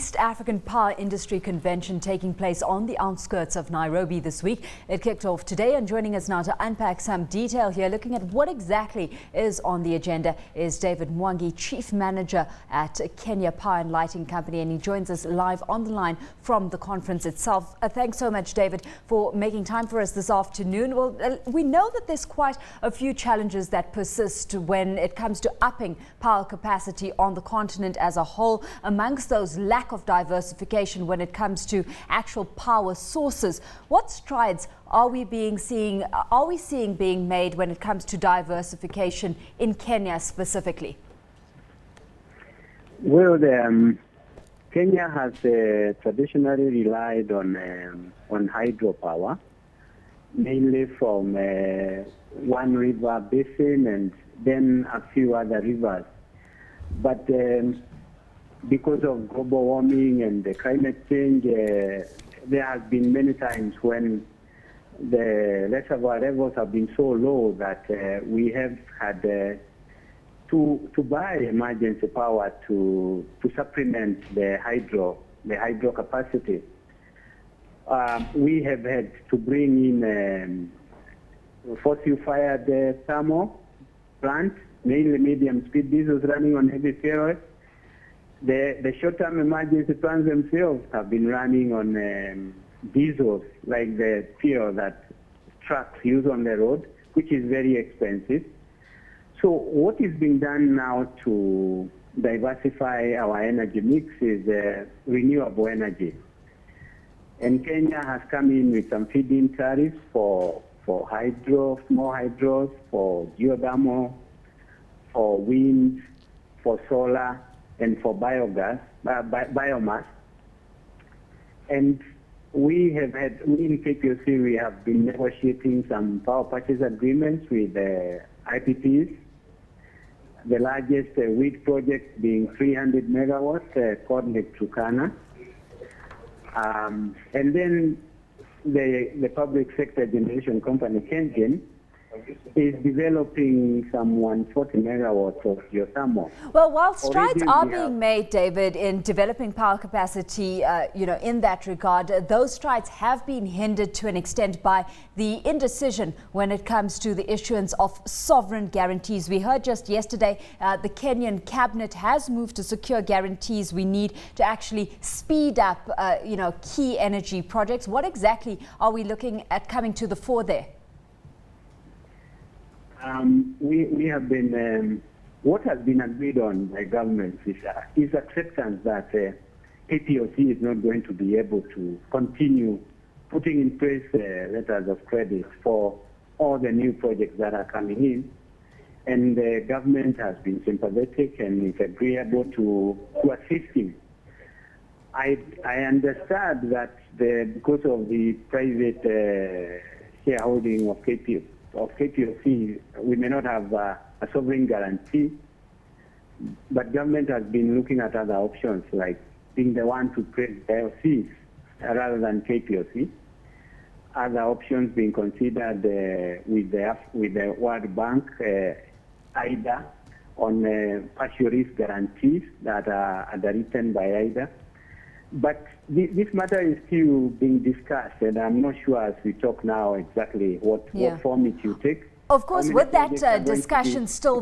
East African Power Industry Convention taking place on the outskirts of Nairobi this week. It kicked off today, and joining us now to unpack some detail here, looking at what exactly is on the agenda, is David Mwangi, Chief Manager at Kenya Power and Lighting Company, and he joins us live on the line from the conference itself. Thanks so much, David, for making time for us this afternoon. Well, we know that there's quite a few challenges that persist when it comes to upping power capacity on the continent as a whole. Amongst those, lack of diversification when it comes to actual power sources. What strides are we seeing being made when it comes to diversification in Kenya specifically? Well, Kenya has traditionally relied on hydropower, mainly from one river basin and then a few other rivers. But because of global warming and the climate change, there have been many times when the reservoir levels have been so low that we have had to buy emergency power to supplement the hydro capacity. We have had to bring in fossil-fired thermal plants, mainly medium-speed diesels running on heavy fuel. The short-term emergency plants themselves have been running on diesels, like the fuel that trucks use on the road, which is very expensive. So what is being done now to diversify our energy mix is renewable energy. And Kenya has come in with some feed-in tariffs for hydro, small hydros, for geothermal, for wind, for solar, and for biomass. And we in KPLC, we have been negotiating some power purchase agreements with IPPs. The largest wind project being 300 megawatts, called Lake Turkana. And then the public sector generation company, KenGen, is developing some 140 megawatts of geothermal. Well, while strides are being made, David, in developing power capacity, in that regard, those strides have been hindered to an extent by the indecision when it comes to the issuance of sovereign guarantees. We heard just yesterday the Kenyan cabinet has moved to secure guarantees we need to actually speed up, key energy projects. What exactly are we looking at coming to the fore there? We have been, what has been agreed on by governments is acceptance that KPLC is not going to be able to continue putting in place letters of credit for all the new projects that are coming in. And the government has been sympathetic and is agreeable to assisting. I understand that because of the private shareholding of KPLC, we may not have a sovereign guarantee, but government has been looking at other options, like being the one to create diocese rather than KPLC. Other options being considered with the World Bank, IDA, on partial risk guarantees that are underwritten by IDA. But this matter is still being discussed, and I'm not sure as we talk now exactly what form it will take. Of course, with that discussion still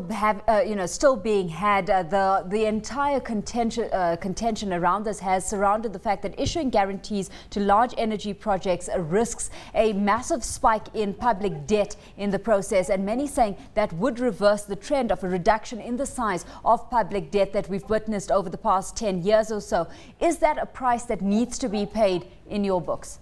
being had, the entire contention around this has surrounded the fact that issuing guarantees to large energy projects risks a massive spike in public debt in the process, and many saying that would reverse the trend of a reduction in the size of public debt that we've witnessed over the past 10 years or so. Is that a price that needs to be paid in your books?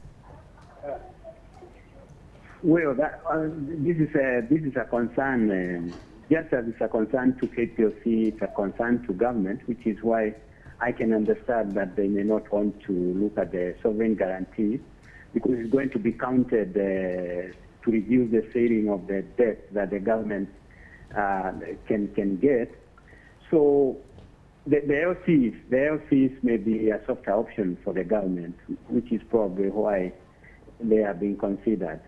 Well, this is a concern. Just as it's a concern to KPLC, it's a concern to government, which is why I can understand that they may not want to look at the sovereign guarantee, because it's going to be counted to reduce the saving of the debt that the government can get. So the LCs may be a softer option for the government, which is probably why they are being considered.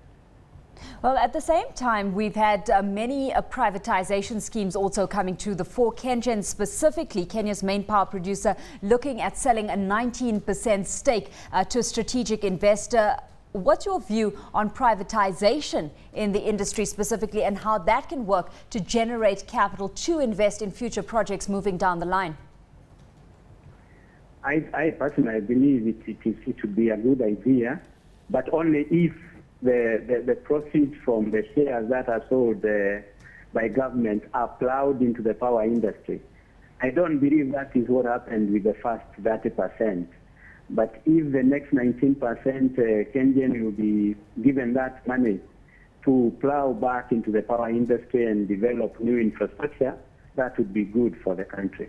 Well, at the same time, we've had many privatization schemes also coming to the fore. KenGen specifically, Kenya's main power producer, looking at selling a 19% stake to a strategic investor. What's your view on privatization in the industry specifically, and how that can work to generate capital to invest in future projects moving down the line? I personally believe it would be a good idea, but only if the proceeds from the shares that are sold by government are plowed into the power industry. I don't believe that is what happened with the first 30%. But if the next 19%, KenGen will be given that money to plow back into the power industry and develop new infrastructure, that would be good for the country.